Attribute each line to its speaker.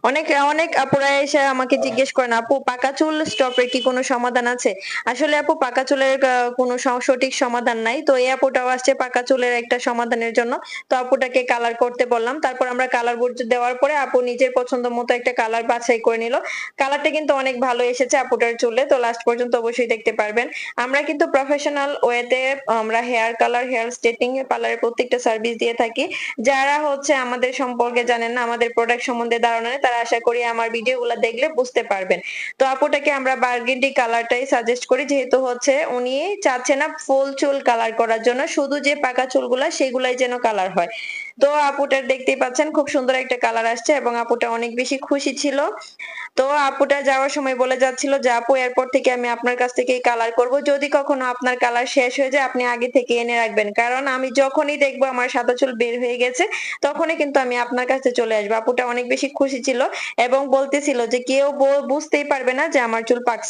Speaker 1: অনেক অনেক আপুরা এসে আমাকে জিজ্ঞেস করেন, আপু পাকা চুল স্টপের কি কোনো সমাধান আছে? আসলে আপু পাকা চুলের কোনো সঠিক সমাধান নাই। তো এই আপুটাও আসছে পাকা চুলের একটা সমাধানের জন্য। তো আপুটাকে কালার করতে বললাম। তারপর আমরা কালার বোর্ড দেওয়ার পরে আপু নিজের পছন্দ মতো একটা কালার বাছাই করে নিল। কালারটা কিন্তু অনেক ভালো এসেছে আপুটার চুলে। তো লাস্ট পর্যন্ত অবশ্যই দেখতে পারবেন। আমরা কিন্তু প্রফেশনাল ওয়েতে আমরা হেয়ার কালার, হেয়ার স্ট্রেটনিং এর পার্লারের প্রত্যেকটা সার্ভিস দিয়ে থাকি। যারা হচ্ছে আমাদের সম্পর্কে জানেন না, আমাদের প্রোডাক্ট সম্বন্ধে ধারণা নেই, তারা আশা করি আমার ভিডিওগুলা দেখলে বুঝতে পারবেন। তো আপুটাকে আমরা বার্গেন্ডি কালারটাই সাজেস্ট করি, যেহেতু হচ্ছে উনি চাচ্ছে না ফুল চুল কালার করার জন্য, শুধু যে পাকা চুলগুলা সেগুলাই যেন কালার হয়। তো আপুটার দেখতেই পাচ্ছেন খুব সুন্দর একটা কালার আসছে এবং আপুটা অনেক বেশি খুশি ছিল। তো আপুটা যাওয়ার সময় বলে যাচ্ছিল যে, "আপু এরপর থেকে আমি আপনার কাছ থেকেই কালার করব। যদি কখনো আপনার কালার শেষ হয়ে যায় আপনি আগে থেকে এনে রাখবেন। কারণ আমি যখনই দেখবো আমার সাদা চুল বের হয়ে গেছে তখনই কিন্তু আমি আপনার কাছে চলে আসবো।" আপুটা অনেক বেশি খুশি ছিল এবং বলতেছিল যে, "কেউ বুঝতেই পারবে না যে আমার চুল পাকছে।"